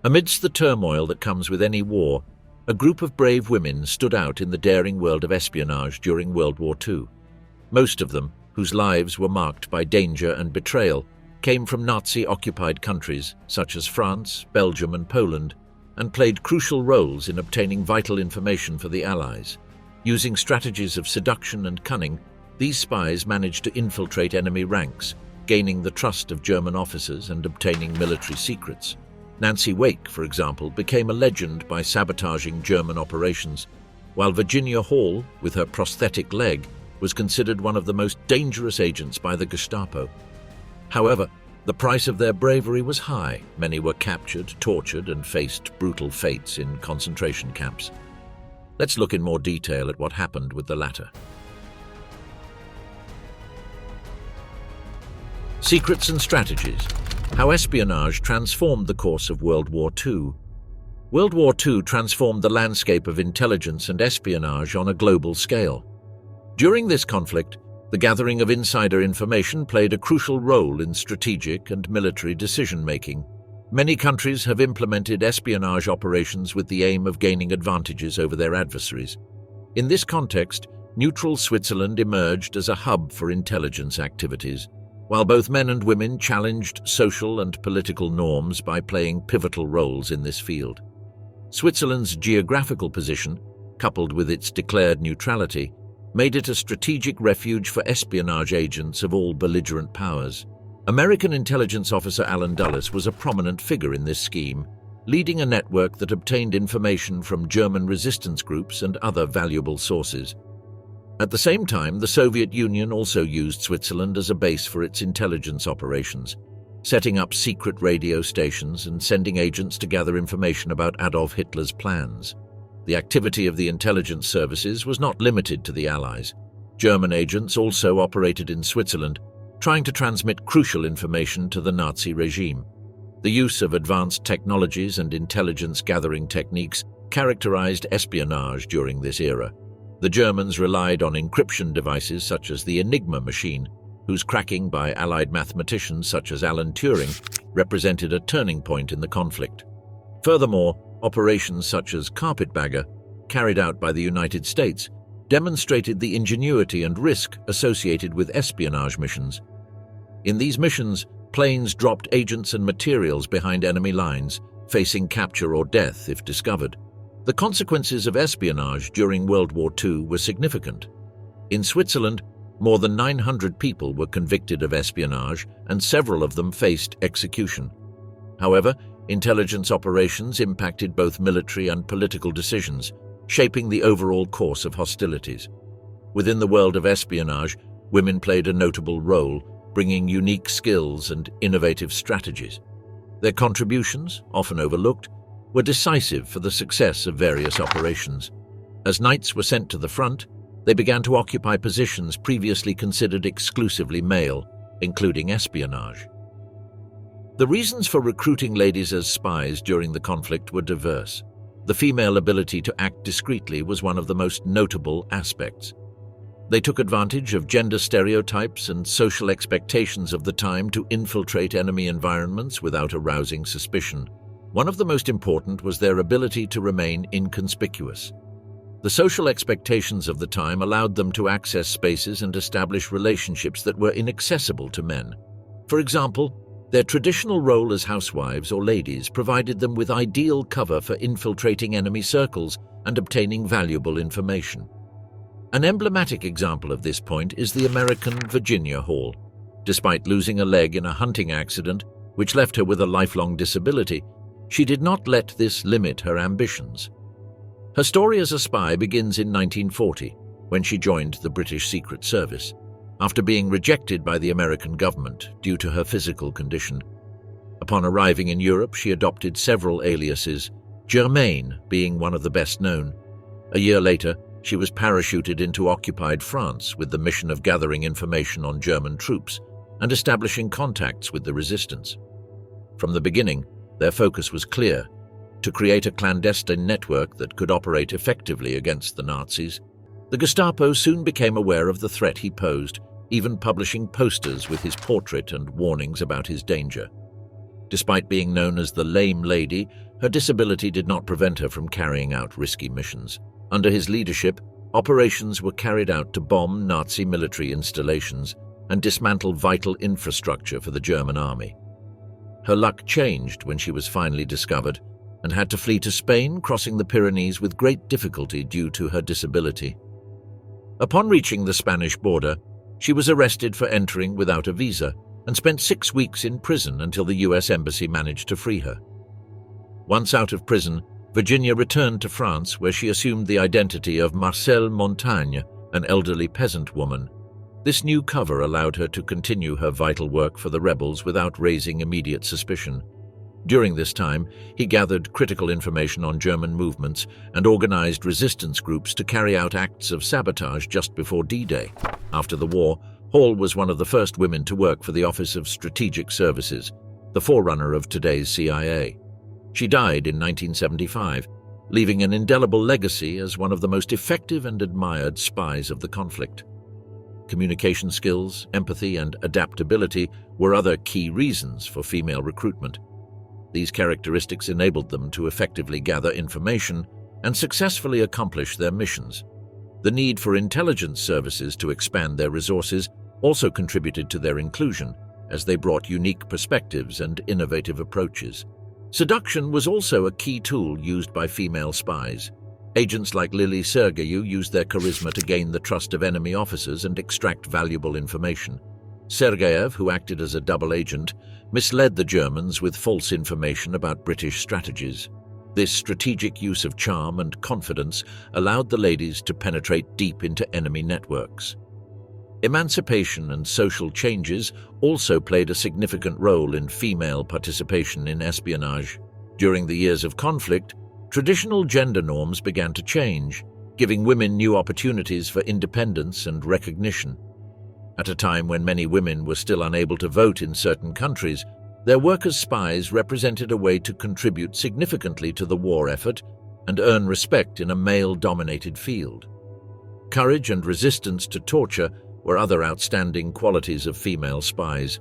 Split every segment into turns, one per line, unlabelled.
Amidst the turmoil that comes with any war, a group of brave women stood out in the daring world of espionage during World War II. Most of them, whose lives were marked by danger and betrayal, came from Nazi-occupied countries such as France, Belgium and Poland, and played crucial roles in obtaining vital information for the Allies. Using strategies of seduction and cunning, these spies managed to infiltrate enemy ranks, gaining the trust of German officers and obtaining military secrets. Nancy Wake, for example, became a legend by sabotaging German operations, while Virginia Hall, with her prosthetic leg, was considered one of the most dangerous agents by the Gestapo. However, the price of their bravery was high. Many were captured, tortured, and faced brutal fates in concentration camps. Let's look in more detail at what happened with the latter. Secrets and strategies. How espionage transformed the course of World War II. World War II transformed the landscape of intelligence and espionage on a global scale. During this conflict, the gathering of insider information played a crucial role in strategic and military decision-making. Many countries have implemented espionage operations with the aim of gaining advantages over their adversaries. In this context, neutral Switzerland emerged as a hub for intelligence activities, while both men and women challenged social and political norms by playing pivotal roles in this field. Switzerland's geographical position, coupled with its declared neutrality, made it a strategic refuge for espionage agents of all belligerent powers. American intelligence officer Allen Dulles was a prominent figure in this scheme, leading a network that obtained information from German resistance groups and other valuable sources. At the same time, the Soviet Union also used Switzerland as a base for its intelligence operations, setting up secret radio stations and sending agents to gather information about Adolf Hitler's plans. The activity of the intelligence services was not limited to the Allies. German agents also operated in Switzerland, trying to transmit crucial information to the Nazi regime. The use of advanced technologies and intelligence-gathering techniques characterized espionage during this era. The Germans relied on encryption devices such as the Enigma machine, whose cracking by Allied mathematicians such as Alan Turing represented a turning point in the conflict. Furthermore, operations such as Carpetbagger, carried out by the United States, demonstrated the ingenuity and risk associated with espionage missions. In these missions, planes dropped agents and materials behind enemy lines, facing capture or death if discovered. The consequences of espionage during World War II were significant. In Switzerland, more than 900 people were convicted of espionage, and several of them faced execution. However, intelligence operations impacted both military and political decisions, shaping the overall course of hostilities. Within the world of espionage, women played a notable role, bringing unique skills and innovative strategies. Their contributions, often overlooked, were decisive for the success of various operations. As knights were sent to the front, they began to occupy positions previously considered exclusively male, including espionage. The reasons for recruiting ladies as spies during the conflict were diverse. The female ability to act discreetly was one of the most notable aspects. They took advantage of gender stereotypes and social expectations of the time to infiltrate enemy environments without arousing suspicion. One of the most important was their ability to remain inconspicuous. The social expectations of the time allowed them to access spaces and establish relationships that were inaccessible to men. For example, their traditional role as housewives or ladies provided them with ideal cover for infiltrating enemy circles and obtaining valuable information. An emblematic example of this point is the American Virginia Hall. Despite losing a leg in a hunting accident, which left her with a lifelong disability, she did not let this limit her ambitions. Her story as a spy begins in 1940, when she joined the British Secret Service, after being rejected by the American government due to her physical condition. Upon arriving in Europe, she adopted several aliases, Germaine being one of the best known. A year later, she was parachuted into occupied France with the mission of gathering information on German troops and establishing contacts with the resistance. From the beginning, their focus was clear: to create a clandestine network that could operate effectively against the Nazis. The Gestapo soon became aware of the threat he posed, even publishing posters with his portrait and warnings about his danger. Despite being known as the Lame Lady, her disability did not prevent her from carrying out risky missions. Under his leadership, operations were carried out to bomb Nazi military installations and dismantle vital infrastructure for the German army. Her luck changed when she was finally discovered and had to flee to Spain, crossing the Pyrenees with great difficulty due to her disability. Upon reaching the Spanish border, she was arrested for entering without a visa and spent 6 weeks in prison until the US Embassy managed to free her. Once out of prison, Virginia returned to France, where she assumed the identity of Marcelle Montagne, an elderly peasant woman. This new cover allowed her to continue her vital work for the rebels without raising immediate suspicion. During this time, he gathered critical information on German movements and organized resistance groups to carry out acts of sabotage just before D-Day. After the war, Hall was one of the first women to work for the Office of Strategic Services, the forerunner of today's CIA. She died in 1975, leaving an indelible legacy as one of the most effective and admired spies of the conflict. Communication skills, empathy, and adaptability were other key reasons for female recruitment. These characteristics enabled them to effectively gather information and successfully accomplish their missions. The need for intelligence services to expand their resources also contributed to their inclusion, as they brought unique perspectives and innovative approaches. Seduction was also a key tool used by female spies. Agents like Lily Sergeyev used their charisma to gain the trust of enemy officers and extract valuable information. Sergeyev, who acted as a double agent, misled the Germans with false information about British strategies. This strategic use of charm and confidence allowed the ladies to penetrate deep into enemy networks. Emancipation and social changes also played a significant role in female participation in espionage. During the years of conflict, traditional gender norms began to change, giving women new opportunities for independence and recognition. At a time when many women were still unable to vote in certain countries, their work as spies represented a way to contribute significantly to the war effort and earn respect in a male-dominated field. Courage and resistance to torture were other outstanding qualities of female spies.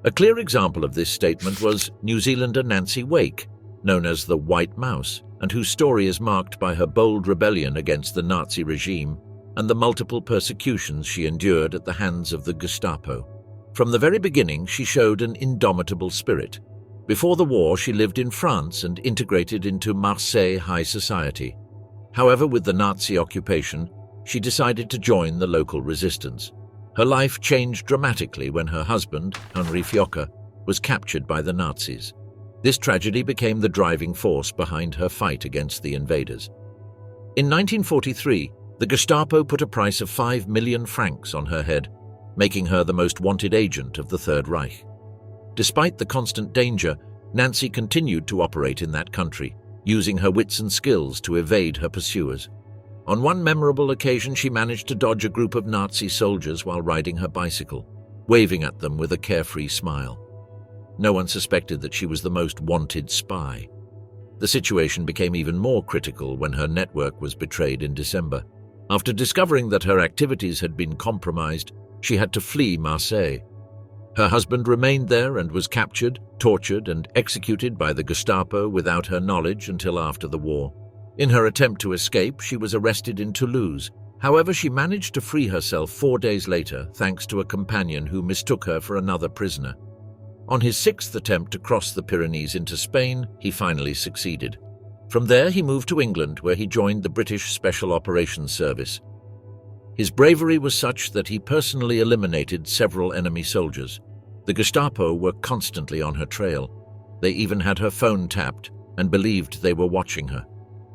A clear example of this statement was New Zealander Nancy Wake, known as the White Mouse, and whose story is marked by her bold rebellion against the Nazi regime and the multiple persecutions she endured at the hands of the Gestapo. From the very beginning, she showed an indomitable spirit. Before the war, she lived in France and integrated into Marseille high society. However, with the Nazi occupation, she decided to join the local resistance. Her life changed dramatically when her husband, Henri Fiocca, was captured by the Nazis. This tragedy became the driving force behind her fight against the invaders. In 1943, the Gestapo put a price of 5 million francs on her head, making her the most wanted agent of the Third Reich. Despite the constant danger, Nancy continued to operate in that country, using her wits and skills to evade her pursuers. On one memorable occasion, she managed to dodge a group of Nazi soldiers while riding her bicycle, waving at them with a carefree smile. No one suspected that she was the most wanted spy. The situation became even more critical when her network was betrayed in December. After discovering that her activities had been compromised, she had to flee Marseille. Her husband remained there and was captured, tortured, and executed by the Gestapo without her knowledge until after the war. In her attempt to escape, she was arrested in Toulouse. However, she managed to free herself 4 days later, thanks to a companion who mistook her for another prisoner. On his 6th attempt to cross the Pyrenees into Spain, he finally succeeded. From there, he moved to England, where he joined the British Special Operations Service. His bravery was such that he personally eliminated several enemy soldiers. The Gestapo were constantly on her trail. They even had her phone tapped and believed they were watching her.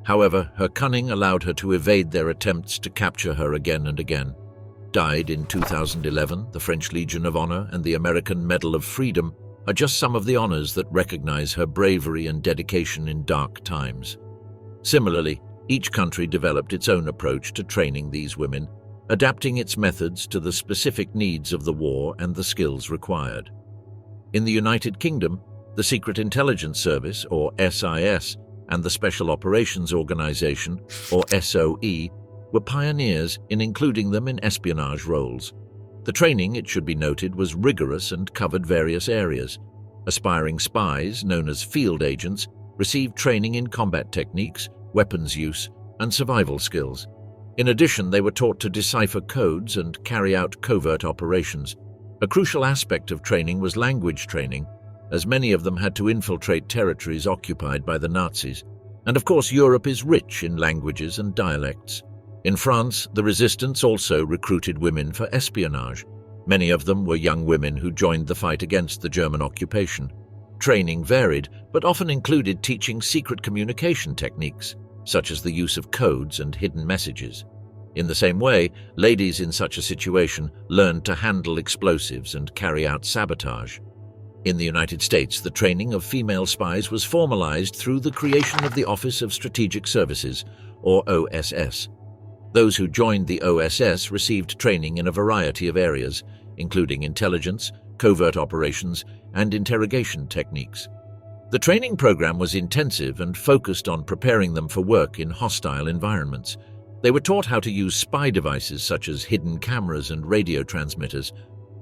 However, her cunning allowed her to evade their attempts to capture her again and again. Died in 2011, the French Legion of Honor and the American Medal of Freedom are just some of the honors that recognize her bravery and dedication in dark times. Similarly, each country developed its own approach to training these women, adapting its methods to the specific needs of the war and the skills required. In the United Kingdom, the Secret Intelligence Service, or SIS, and the Special Operations Organization, or SOE, were pioneers in including them in espionage roles. The training, it should be noted, was rigorous and covered various areas. Aspiring spies, known as field agents, received training in combat techniques, weapons use, and survival skills. In addition, they were taught to decipher codes and carry out covert operations. A crucial aspect of training was language training, as many of them had to infiltrate territories occupied by the Nazis. And of course, Europe is rich in languages and dialects. In France, the resistance also recruited women for espionage. Many of them were young women who joined the fight against the German occupation. Training varied, but often included teaching secret communication techniques, such as the use of codes and hidden messages. In the same way, ladies in such a situation learned to handle explosives and carry out sabotage. In the United States, the training of female spies was formalized through the creation of the Office of Strategic Services, or OSS. Those who joined the OSS received training in a variety of areas, including intelligence, covert operations, and interrogation techniques. The training program was intensive and focused on preparing them for work in hostile environments. They were taught how to use spy devices such as hidden cameras and radio transmitters.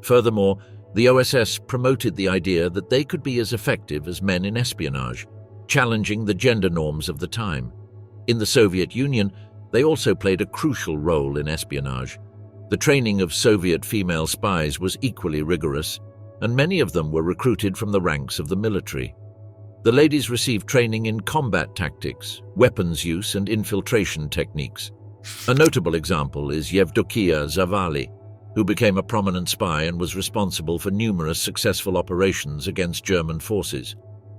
Furthermore, the OSS promoted the idea that they could be as effective as men in espionage, challenging the gender norms of the time. In the Soviet Union, they also played a crucial role in espionage. The training of Soviet female spies was equally rigorous, and many of them were recruited from the ranks of the military. The ladies received training in combat tactics, weapons use, and infiltration techniques. A notable example is Yevdokia Zavali, who became a prominent spy and was responsible for numerous successful operations against German forces.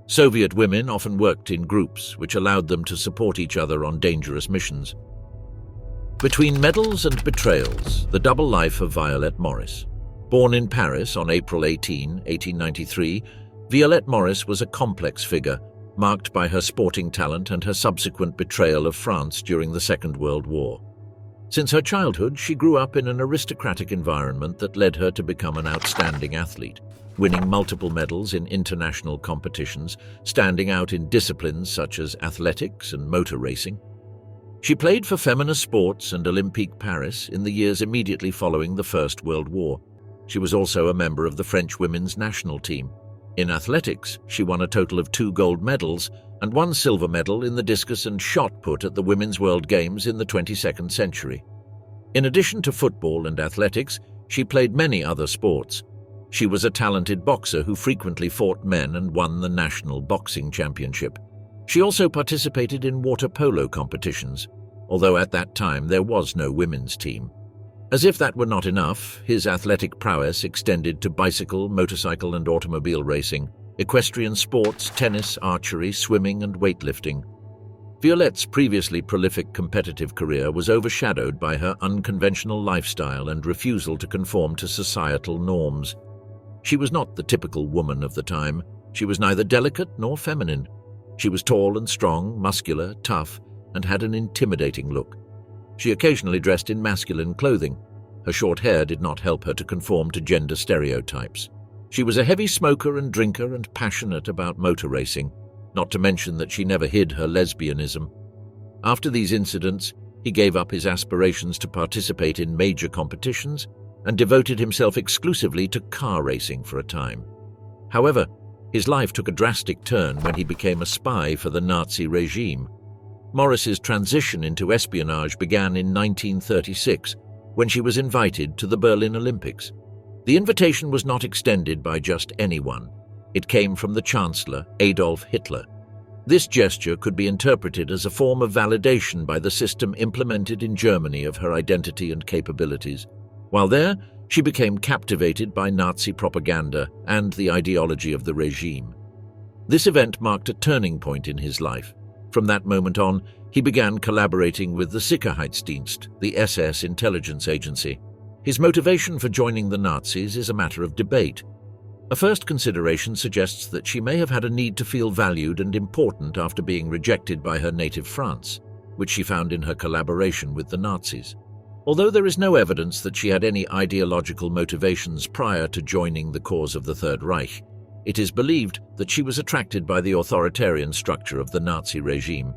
Soviet women often worked in groups, which allowed them to support each other on dangerous missions. Between medals and betrayals, the double life of Violette Morris. Born in Paris on April 18, 1893, Violette Morris was a complex figure, marked by her sporting talent and her subsequent betrayal of France during the Second World War. Since her childhood, she grew up in an aristocratic environment that led her to become an outstanding athlete, winning multiple medals in international competitions, standing out in disciplines such as athletics and motor racing. She played for feminist sports and Olympique Paris in the years immediately following the First World War. She was also a member of the French women's national team. In athletics, she won a total of 2 gold medals and 1 silver medal in the discus and shot put at the Women's World Games in the 22nd century. In addition to football and athletics, she played many other sports. She was a talented boxer who frequently fought men and won the National Boxing Championship. She also participated in water polo competitions, although at that time there was no women's team. As if that were not enough, his athletic prowess extended to bicycle, motorcycle and automobile racing, equestrian sports, tennis, archery, swimming and weightlifting. Violette's previously prolific competitive career was overshadowed by her unconventional lifestyle and refusal to conform to societal norms. She was not the typical woman of the time. She was neither delicate nor feminine. She was tall and strong, muscular, tough, and had an intimidating look. She occasionally dressed in masculine clothing. Her short hair did not help her to conform to gender stereotypes. She was a heavy smoker and drinker and passionate about motor racing, not to mention that she never hid her lesbianism. After these incidents, he gave up his aspirations to participate in major competitions and devoted himself exclusively to car racing for a time. However, his life took a drastic turn when he became a spy for the Nazi regime. Morris's transition into espionage began in 1936, when she was invited to the Berlin Olympics. The invitation was not extended by just anyone. It came from the Chancellor, Adolf Hitler. This gesture could be interpreted as a form of validation by the system implemented in Germany of her identity and capabilities. While there, she became captivated by Nazi propaganda and the ideology of the regime. This event marked a turning point in his life. From that moment on, he began collaborating with the Sicherheitsdienst, the SS intelligence agency. His motivation for joining the Nazis is a matter of debate. A first consideration suggests that she may have had a need to feel valued and important after being rejected by her native France, which she found in her collaboration with the Nazis. Although there is no evidence that she had any ideological motivations prior to joining the cause of the Third Reich, it is believed that she was attracted by the authoritarian structure of the Nazi regime.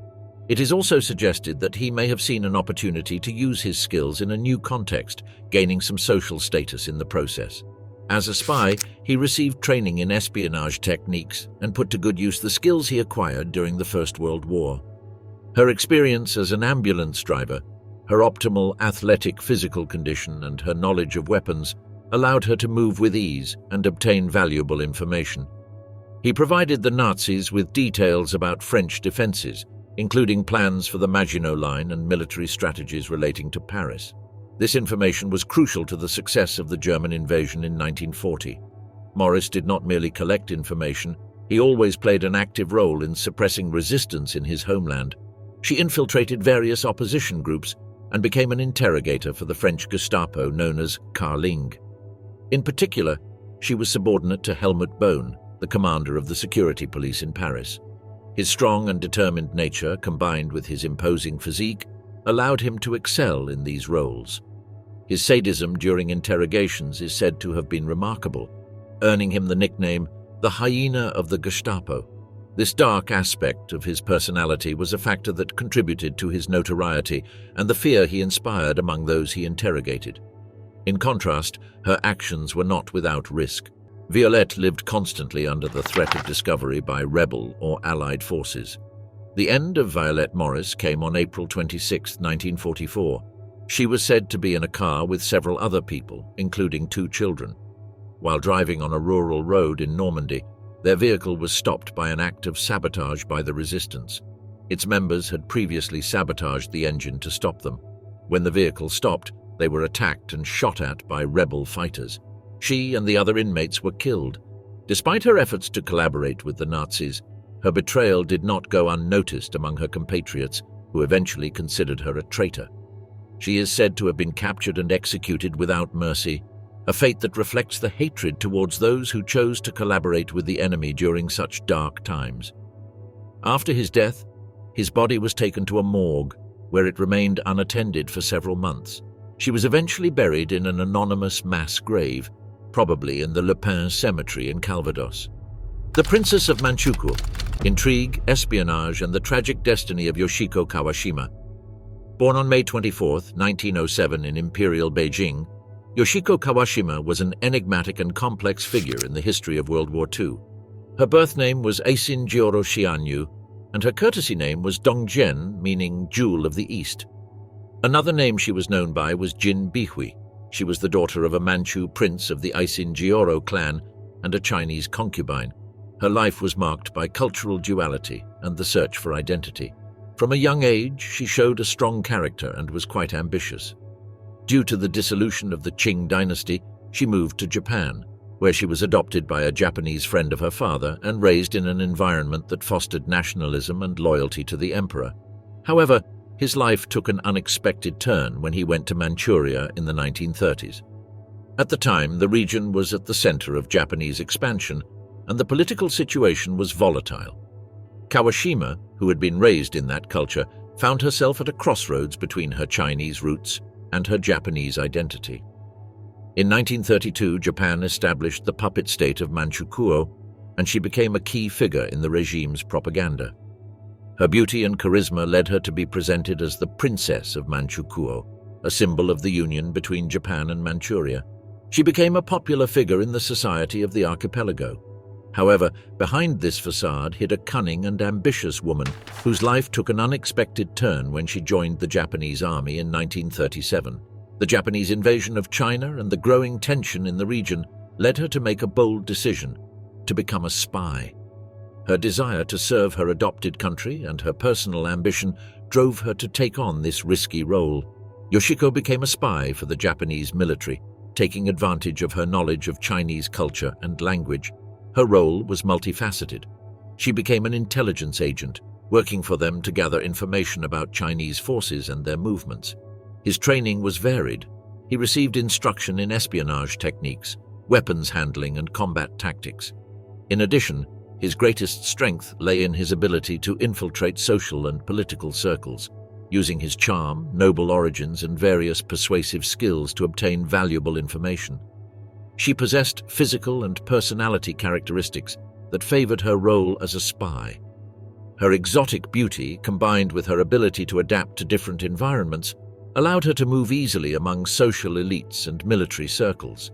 It is also suggested that he may have seen an opportunity to use his skills in a new context, gaining some social status in the process. As a spy, he received training in espionage techniques and put to good use the skills he acquired during the First World War. Her experience as an ambulance driver, her optimal athletic physical condition, and her knowledge of weapons allowed her to move with ease and obtain valuable information. He provided the Nazis with details about French defenses, including plans for the Maginot Line and military strategies relating to Paris. This information was crucial to the success of the German invasion in 1940. Morris did not merely collect information, he always played an active role in suppressing resistance in his homeland. She infiltrated various opposition groups and became an interrogator for the French Gestapo known as Carling. In particular, she was subordinate to Helmut Bohn, the commander of the security police in Paris. His strong and determined nature, combined with his imposing physique, allowed him to excel in these roles. His sadism during interrogations is said to have been remarkable, earning him the nickname the hyena of the Gestapo. This dark aspect of his personality was a factor that contributed to his notoriety and the fear he inspired among those he interrogated. In contrast, her actions were not without risk. Violette lived constantly under the threat of discovery by rebel or Allied forces. The end of Violette Morris came on April 26, 1944. She was said to be in a car with several other people, including 2 children. While driving on a rural road in Normandy, their vehicle was stopped by an act of sabotage by the resistance. Its members had previously sabotaged the engine to stop them. When the vehicle stopped, they were attacked and shot at by rebel fighters. She and the other inmates were killed. Despite her efforts to collaborate with the Nazis, her betrayal did not go unnoticed among her compatriots, who eventually considered her a traitor. She is said to have been captured and executed without mercy, a fate that reflects the hatred towards those who chose to collaborate with the enemy during such dark times. After his death, his body was taken to a morgue, where it remained unattended for several months. She was eventually buried in an anonymous mass grave, probably in the Le Pin cemetery in Calvados. The Princess of Manchukuo: Intrigue, Espionage, and the Tragic Destiny of Yoshiko Kawashima. Born on May 24, 1907 in Imperial Beijing, Yoshiko Kawashima was an enigmatic and complex figure in the history of World War II. Her birth name was Aisin Jioro Xianyu, and her courtesy name was Dongzhen, meaning Jewel of the East. Another name she was known by was Jin Bihui. She was the daughter of a Manchu prince of the Aisin Jioro clan and a Chinese concubine. Her life was marked by cultural duality and the search for identity. From a young age, she showed a strong character and was quite ambitious. Due to the dissolution of the Qing dynasty, she moved to Japan, where she was adopted by a Japanese friend of her father and raised in an environment that fostered nationalism and loyalty to the emperor. However, his life took an unexpected turn when he went to Manchuria in the 1930s. At the time, the region was at the center of Japanese expansion, and the political situation was volatile. Kawashima, who had been raised in that culture, found herself at a crossroads between her Chinese roots and her Japanese identity. In 1932, Japan established the puppet state of Manchukuo, and she became a key figure in the regime's propaganda. Her beauty and charisma led her to be presented as the Princess of Manchukuo, a symbol of the union between Japan and Manchuria. She became a popular figure in the society of the archipelago. However, behind this facade hid a cunning and ambitious woman whose life took an unexpected turn when she joined the Japanese army in 1937. The Japanese invasion of China and the growing tension in the region led her to make a bold decision: to become a spy. Her desire to serve her adopted country and her personal ambition drove her to take on this risky role. Yoshiko became a spy for the Japanese military, taking advantage of her knowledge of Chinese culture and language. Her role was multifaceted. She became an intelligence agent, working for them to gather information about Chinese forces and their movements. His training was varied. He received instruction in espionage techniques, weapons handling, and combat tactics. In addition, his greatest strength lay in his ability to infiltrate social and political circles, using his charm, noble origins, and various persuasive skills to obtain valuable information. She possessed physical and personality characteristics that favored her role as a spy. Her exotic beauty, combined with her ability to adapt to different environments, allowed her to move easily among social elites and military circles.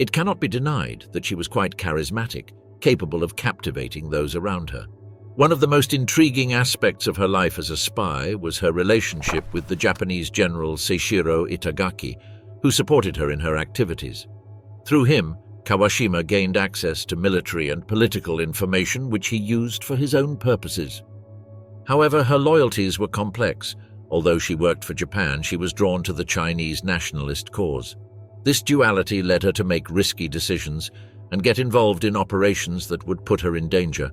It cannot be denied that she was quite charismatic, capable of captivating those around her. One of the most intriguing aspects of her life as a spy was her relationship with the Japanese general Seishiro Itagaki, who supported her in her activities. Through him, Kawashima gained access to military and political information which he used for his own purposes. However, her loyalties were complex. Although she worked for Japan, she was drawn to the Chinese nationalist cause. This duality led her to make risky decisions and get involved in operations that would put her in danger.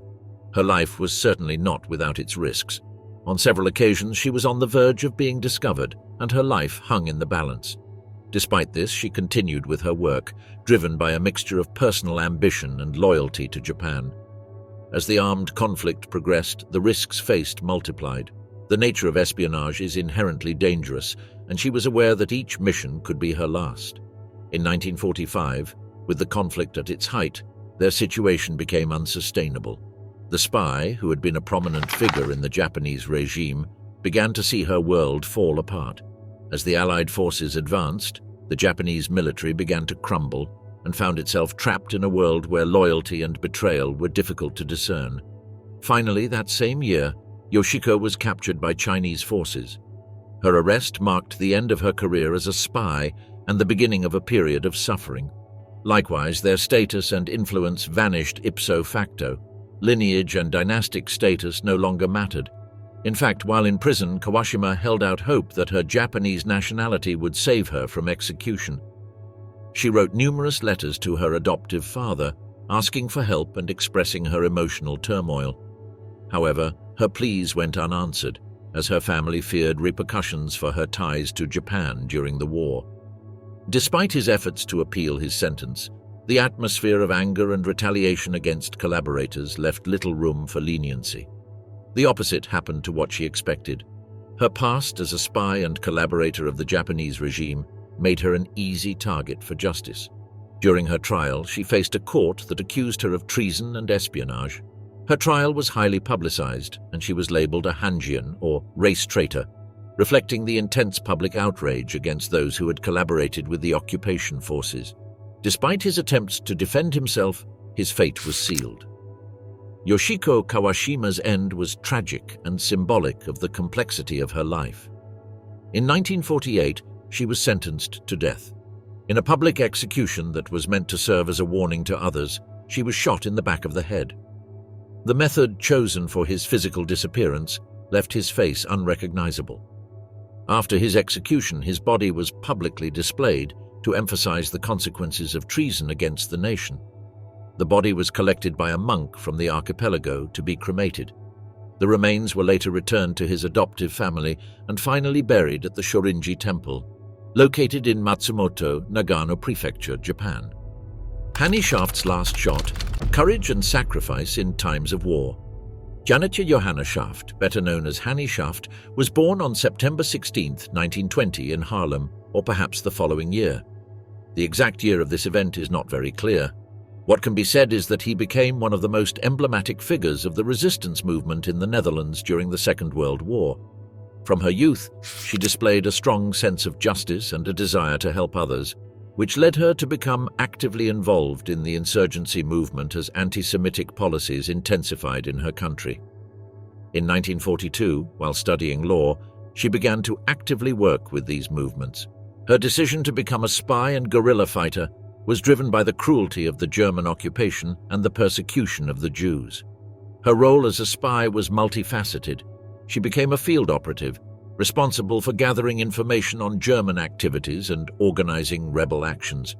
Her life was certainly not without its risks. On several occasions, she was on the verge of being discovered, and her life hung in the balance. Despite this, she continued with her work, driven by a mixture of personal ambition and loyalty to Japan. As the armed conflict progressed, the risks faced multiplied. The nature of espionage is inherently dangerous, and she was aware that each mission could be her last. In 1945, with the conflict at its height, their situation became unsustainable. The spy, who had been a prominent figure in the Japanese regime, began to see her world fall apart. As the Allied forces advanced, the Japanese military began to crumble and found itself trapped in a world where loyalty and betrayal were difficult to discern. Finally, that same year, Yoshiko was captured by Chinese forces. Her arrest marked the end of her career as a spy and the beginning of a period of suffering. Likewise, their status and influence vanished ipso facto. Lineage and dynastic status no longer mattered. In fact, while in prison, Kawashima held out hope that her Japanese nationality would save her from execution. She wrote numerous letters to her adoptive father, asking for help and expressing her emotional turmoil. However, her pleas went unanswered, as her family feared repercussions for her ties to Japan during the war. Despite his efforts to appeal his sentence, the atmosphere of anger and retaliation against collaborators left little room for leniency. The opposite happened to what she expected. Her past as a spy and collaborator of the Japanese regime made her an easy target for justice. During her trial, she faced a court that accused her of treason and espionage. Her trial was highly publicized, and she was labeled a Hanjian, or race traitor, reflecting the intense public outrage against those who had collaborated with the occupation forces. Despite his attempts to defend himself, his fate was sealed. Yoshiko Kawashima's end was tragic and symbolic of the complexity of her life. In 1948, she was sentenced to death. In a public execution that was meant to serve as a warning to others, she was shot in the back of the head. The method chosen for his physical disappearance left his face unrecognizable. After his execution, his body was publicly displayed to emphasize the consequences of treason against the nation. The body was collected by a monk from the archipelago to be cremated. The remains were later returned to his adoptive family and finally buried at the Shorinji Temple, located in Matsumoto, Nagano Prefecture, Japan. Hannie Schaft's last shot, courage and sacrifice in times of war. Janetje Johanna Schaft, better known as Hannie Schaft, was born on September 16, 1920 in Haarlem, or perhaps the following year. The exact year of this event is not very clear. What can be said is that he became one of the most emblematic figures of the resistance movement in the Netherlands during the Second World War. From her youth, she displayed a strong sense of justice and a desire to help others, which led her to become actively involved in the insurgency movement as anti-Semitic policies intensified in her country. In 1942, while studying law, she began to actively work with these movements. Her decision to become a spy and guerrilla fighter was driven by the cruelty of the German occupation and the persecution of the Jews. Her role as a spy was multifaceted. She became a field operative, responsible for gathering information on German activities and organizing rebel actions.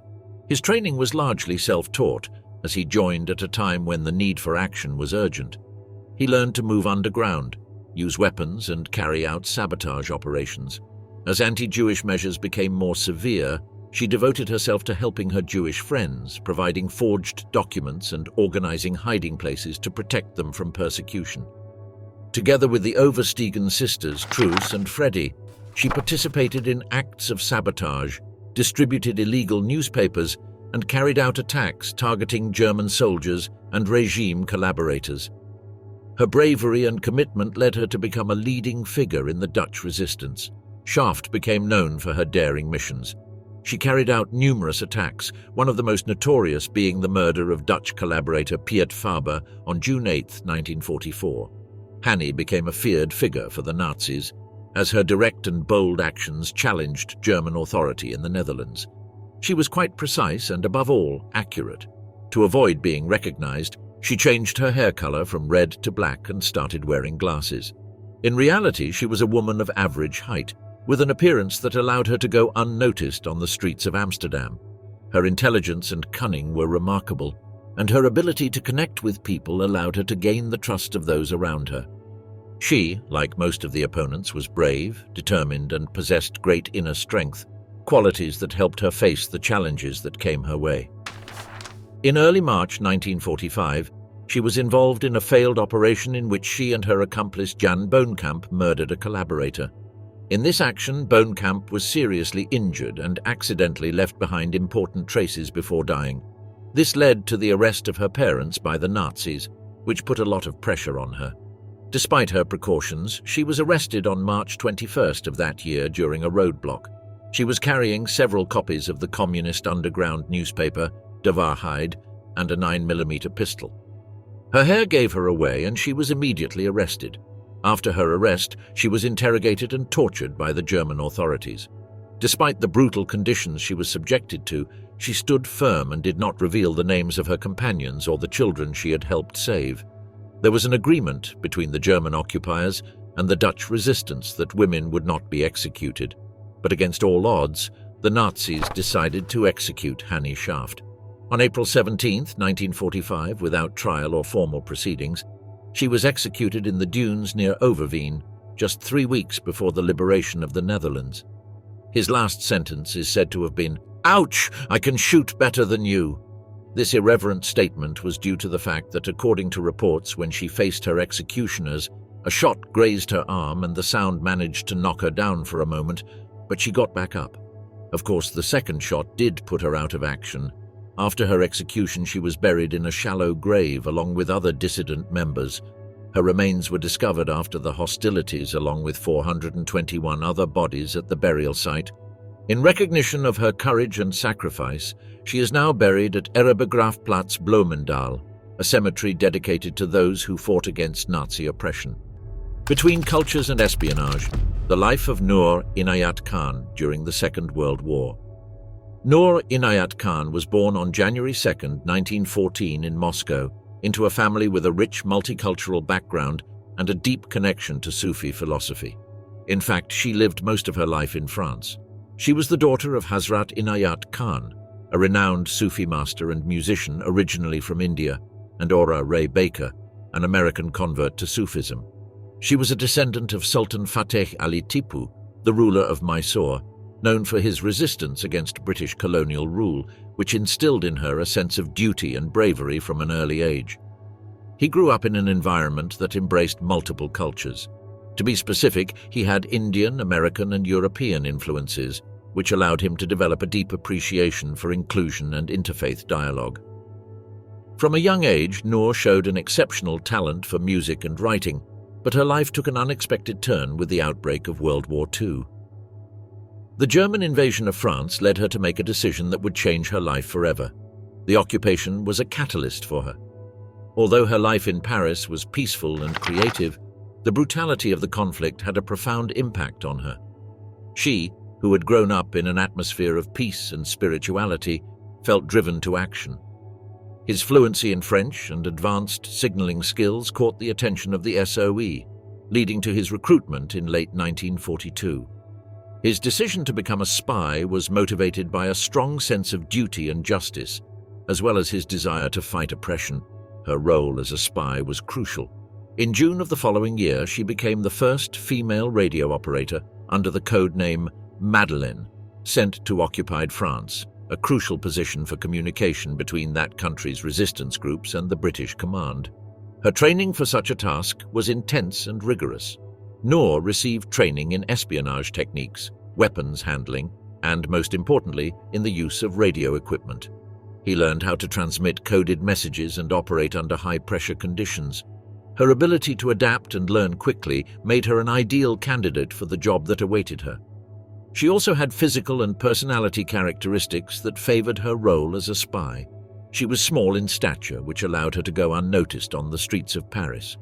His training was largely self-taught, as he joined at a time when the need for action was urgent. He learned to move underground, use weapons, and carry out sabotage operations. As anti-Jewish measures became more severe, she devoted herself to helping her Jewish friends, providing forged documents and organizing hiding places to protect them from persecution. Together with the Oversteegen sisters, Truus and Freddy, she participated in acts of sabotage, distributed illegal newspapers, and carried out attacks targeting German soldiers and regime collaborators. Her bravery and commitment led her to become a leading figure in the Dutch resistance. Schaft became known for her daring missions. She carried out numerous attacks, one of the most notorious being the murder of Dutch collaborator Piet Faber on June 8, 1944. Hannie became a feared figure for the Nazis, as her direct and bold actions challenged German authority in the Netherlands. She was quite precise and, above all, accurate. To avoid being recognized, she changed her hair color from red to black and started wearing glasses. In reality, she was a woman of average height, with an appearance that allowed her to go unnoticed on the streets of Amsterdam. Her intelligence and cunning were remarkable, and her ability to connect with people allowed her to gain the trust of those around her. She, like most of the opponents, was brave, determined, and possessed great inner strength, qualities that helped her face the challenges that came her way. In early March 1945, she was involved in a failed operation in which she and her accomplice Jan Boonkamp murdered a collaborator. In this action, Boonkamp was seriously injured and accidentally left behind important traces before dying. This led to the arrest of her parents by the Nazis, which put a lot of pressure on her. Despite her precautions, she was arrested on March 21st of that year during a roadblock. She was carrying several copies of the communist underground newspaper, De Waarheid, and a 9mm pistol. Her hair gave her away and she was immediately arrested. After her arrest, she was interrogated and tortured by the German authorities. Despite the brutal conditions she was subjected to, she stood firm and did not reveal the names of her companions or the children she had helped save. There was an agreement between the German occupiers and the Dutch resistance that women would not be executed, but against all odds, the Nazis decided to execute Hannie Schaft. On April 17, 1945, without trial or formal proceedings, she was executed in the dunes near Overveen, just 3 weeks before the liberation of the Netherlands. His last sentence is said to have been, "Ouch, I can shoot better than you." This irreverent statement was due to the fact that, according to reports, when she faced her executioners, a shot grazed her arm and the sound managed to knock her down for a moment, but she got back up. Of course, the second shot did put her out of action. After her execution, she was buried in a shallow grave along with other dissident members. Her remains were discovered after the hostilities along with 421 other bodies at the burial site. In recognition of her courage and sacrifice, she is now buried at Erebegraafplaats Bloemendaal, a cemetery dedicated to those who fought against Nazi oppression. Between cultures and espionage, the life of Noor Inayat Khan during the Second World War. Noor Inayat Khan was born on January 2, 1914 in Moscow, into a family with a rich multicultural background and a deep connection to Sufi philosophy. In fact, she lived most of her life in France. She was the daughter of Hazrat Inayat Khan, a renowned Sufi master and musician originally from India, and Ora Ray Baker, an American convert to Sufism. She was a descendant of Sultan Fateh Ali Tipu, the ruler of Mysore, known for his resistance against British colonial rule, which instilled in her a sense of duty and bravery from an early age. He grew up in an environment that embraced multiple cultures. To be specific, he had Indian, American, and European influences, which allowed him to develop a deep appreciation for inclusion and interfaith dialogue. From a young age, Noor showed an exceptional talent for music and writing, but her life took an unexpected turn with the outbreak of World War II. The German invasion of France led her to make a decision that would change her life forever. The occupation was a catalyst for her. Although her life in Paris was peaceful and creative, the brutality of the conflict had a profound impact on her. She, who had grown up in an atmosphere of peace and spirituality, felt driven to action. His fluency in French and advanced signaling skills caught the attention of the SOE, leading to his recruitment in late 1942. His decision to become a spy was motivated by a strong sense of duty and justice, as well as his desire to fight oppression. Her role as a spy was crucial. In June of the following year, she became the first female radio operator under the code name Madeleine, sent to occupied France, a crucial position for communication between that country's resistance groups and the British command. Her training for such a task was intense and rigorous. Noor received training in espionage techniques, weapons handling, and, most importantly, in the use of radio equipment. He learned how to transmit coded messages and operate under high-pressure conditions. Her ability to adapt and learn quickly made her an ideal candidate for the job that awaited her. She also had physical and personality characteristics that favored her role as a spy. She was small in stature, which allowed her to go unnoticed on the streets of Paris.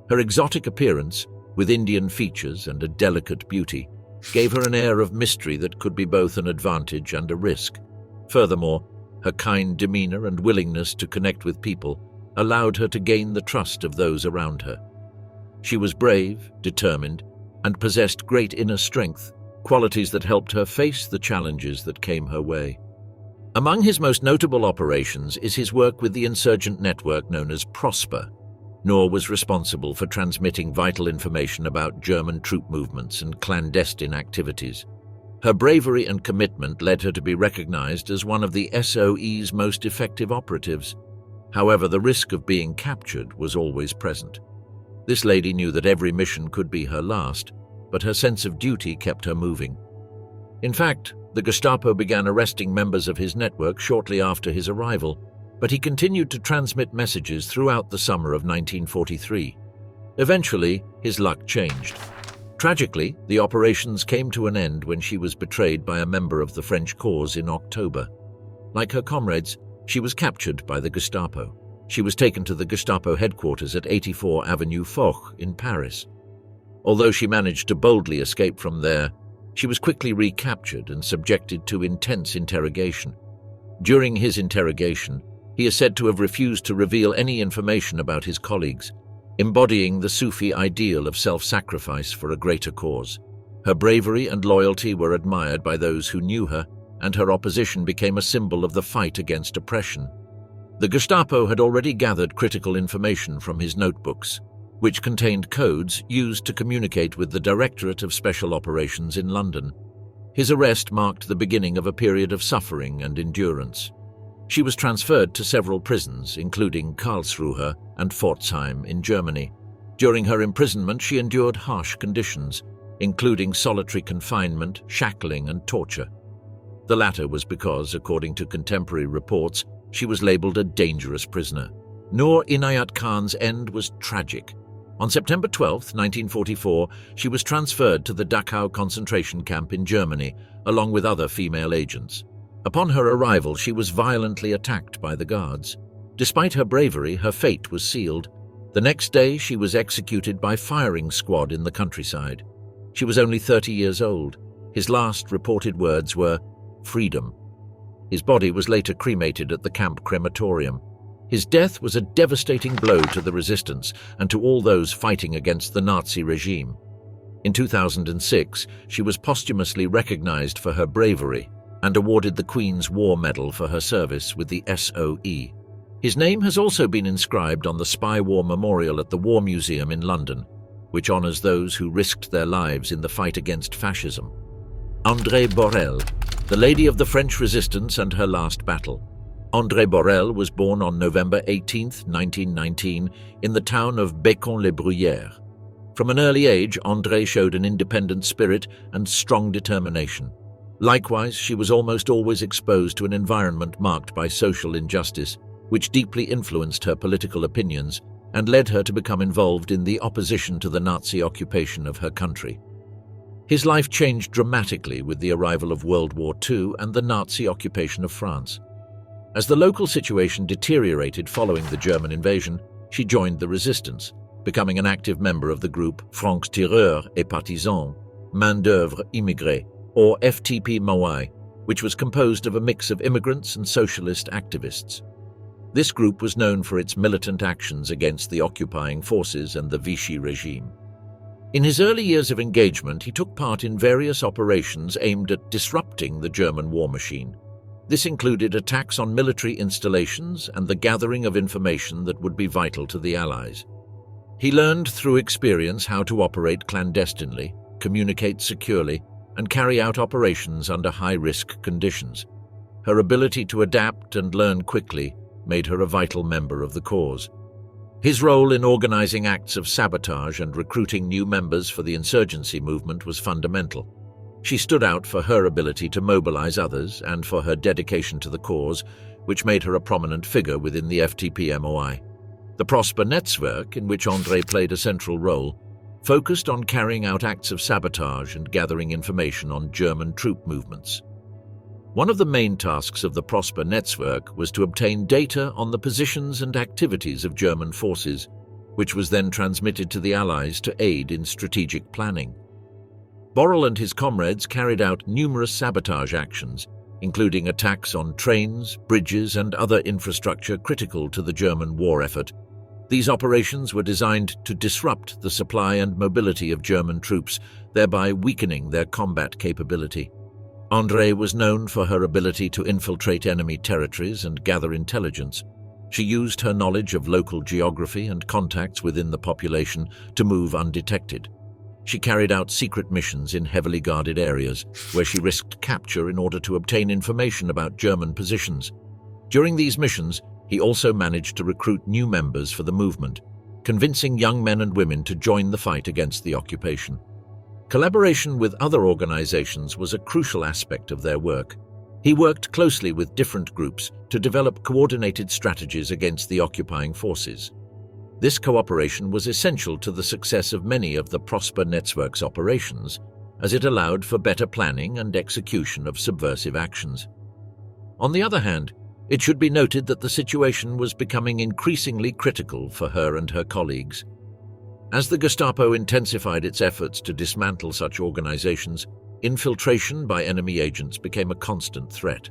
Her exotic appearance, with Indian features and a delicate beauty, gave her an air of mystery that could be both an advantage and a risk. Furthermore, her kind demeanor and willingness to connect with people allowed her to gain the trust of those around her. She was brave, determined, and possessed great inner strength, qualities that helped her face the challenges that came her way. Among his most notable operations is his work with the insurgent network known as Prosper. Noor was responsible for transmitting vital information about German troop movements and clandestine activities. Her bravery and commitment led her to be recognized as one of the SOE's most effective operatives. However, the risk of being captured was always present. This lady knew that every mission could be her last, but her sense of duty kept her moving. In fact, the Gestapo began arresting members of his network shortly after his arrival, but he continued to transmit messages throughout the summer of 1943. Eventually, his luck changed. Tragically, the operations came to an end when she was betrayed by a member of the French cause in October. Like her comrades, she was captured by the Gestapo. She was taken to the Gestapo headquarters at 84 Avenue Foch in Paris. Although she managed to boldly escape from there, she was quickly recaptured and subjected to intense interrogation. During his interrogation, he is said to have refused to reveal any information about his colleagues, embodying the Sufi ideal of self-sacrifice for a greater cause. Her bravery and loyalty were admired by those who knew her, and her opposition became a symbol of the fight against oppression. The Gestapo had already gathered critical information from his notebooks, which contained codes used to communicate with the Directorate of Special Operations in London. His arrest marked the beginning of a period of suffering and endurance. She was transferred to several prisons, including Karlsruhe and Pforzheim in Germany. During her imprisonment, she endured harsh conditions, including solitary confinement, shackling, and torture. The latter was because, according to contemporary reports, she was labeled a dangerous prisoner. Noor Inayat Khan's end was tragic. On September 12, 1944, she was transferred to the Dachau concentration camp in Germany, along with other female agents. Upon her arrival, she was violently attacked by the guards. Despite her bravery, her fate was sealed. The next day, she was executed by firing squad in the countryside. She was only 30 years old. His last reported words were, "Freedom." His body was later cremated at the camp crematorium. His death was a devastating blow to the resistance and to all those fighting against the Nazi regime. In 2006, she was posthumously recognized for her bravery and awarded the Queen's War Medal for her service with the SOE. His name has also been inscribed on the Spy War Memorial at the War Museum in London, which honors those who risked their lives in the fight against fascism. Andrée Borrel, the Lady of the French Resistance and her last battle. Andrée Borrel was born on November 18, 1919, in the town of Bécon-les-Bruyères. From an early age, Andrée showed an independent spirit and strong determination. Likewise, she was almost always exposed to an environment marked by social injustice, which deeply influenced her political opinions and led her to become involved in the opposition to the Nazi occupation of her country. His life changed dramatically with the arrival of World War II and the Nazi occupation of France. As the local situation deteriorated following the German invasion, she joined the resistance, becoming an active member of the group Francs-Tireurs et Partisans, Main-d'œuvre immigrée, or FTP-MOI, which was composed of a mix of immigrants and socialist activists. This group was known for its militant actions against the occupying forces and the Vichy regime. In his early years of engagement, he took part in various operations aimed at disrupting the German war machine. This included attacks on military installations and the gathering of information that would be vital to the Allies. He learned through experience how to operate clandestinely, communicate securely, and carry out operations under high-risk conditions. Her ability to adapt and learn quickly made her a vital member of the cause. His role in organizing acts of sabotage and recruiting new members for the insurgency movement was fundamental. She stood out for her ability to mobilize others and for her dedication to the cause, which made her a prominent figure within the FTP-MOI. The Prosper Netzwerk, in which Andrée played a central role, focused on carrying out acts of sabotage and gathering information on German troop movements. One of the main tasks of the Prosper Netzwerk was to obtain data on the positions and activities of German forces, which was then transmitted to the Allies to aid in strategic planning. Borrel and his comrades carried out numerous sabotage actions, including attacks on trains, bridges, and other infrastructure critical to the German war effort. These operations were designed to disrupt the supply and mobility of German troops, thereby weakening their combat capability. Andrée was known for her ability to infiltrate enemy territories and gather intelligence. She used her knowledge of local geography and contacts within the population to move undetected. She carried out secret missions in heavily guarded areas, where she risked capture in order to obtain information about German positions. During these missions, he also managed to recruit new members for the movement, convincing young men and women to join the fight against the occupation. Collaboration with other organizations was a crucial aspect of their work. He worked closely with different groups to develop coordinated strategies against the occupying forces. This cooperation was essential to the success of many of the Prosper Netzwerk's operations, as it allowed for better planning and execution of subversive actions. On the other hand, it should be noted that the situation was becoming increasingly critical for her and her colleagues. As the Gestapo intensified its efforts to dismantle such organizations, infiltration by enemy agents became a constant threat.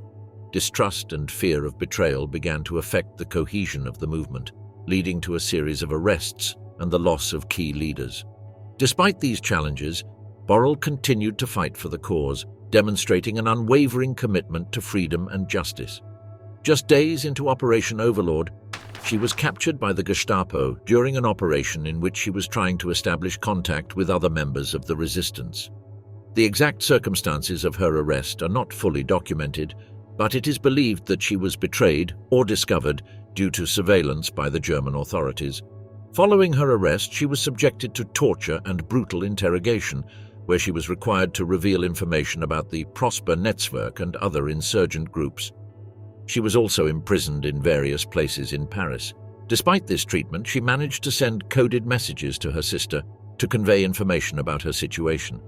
Distrust and fear of betrayal began to affect the cohesion of the movement, leading to a series of arrests and the loss of key leaders. Despite these challenges, Borrel continued to fight for the cause, demonstrating an unwavering commitment to freedom and justice. Just days into Operation Overlord, she was captured by the Gestapo during an operation in which she was trying to establish contact with other members of the resistance. The exact circumstances of her arrest are not fully documented, but it is believed that she was betrayed or discovered due to surveillance by the German authorities. Following her arrest, she was subjected to torture and brutal interrogation, where she was required to reveal information about the Prosper Netzwerk and other insurgent groups. She was also imprisoned in various places in Paris. Despite this treatment, she managed to send coded messages to her sister to convey information about her situation.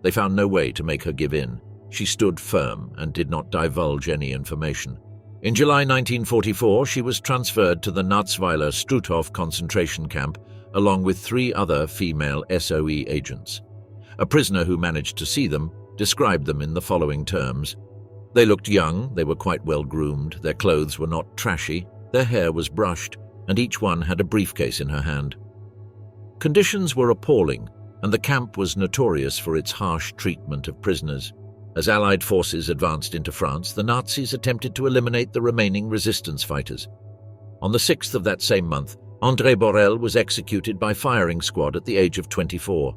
They found no way to make her give in. She stood firm and did not divulge any information. In July 1944, she was transferred to the Natzweiler Struthof concentration camp, along with 3 other female SOE agents. A prisoner who managed to see them described them in the following terms. They looked young, they were quite well groomed, their clothes were not trashy, their hair was brushed, and each one had a briefcase in her hand. Conditions were appalling, and the camp was notorious for its harsh treatment of prisoners. As Allied forces advanced into France, the Nazis attempted to eliminate the remaining resistance fighters. On the 6th of that same month, Andrée Borrel was executed by firing squad at the age of 24.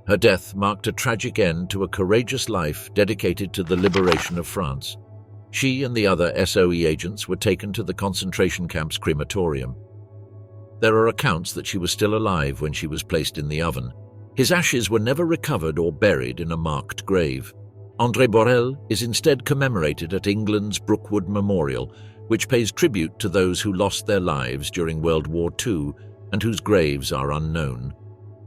Her death marked a tragic end to a courageous life dedicated to the liberation of France. She and the other SOE agents were taken to the concentration camp's crematorium. There are accounts that she was still alive when she was placed in the oven. His ashes were never recovered or buried in a marked grave. Andrée Borrel is instead commemorated at England's Brookwood Memorial, which pays tribute to those who lost their lives during World War II and whose graves are unknown.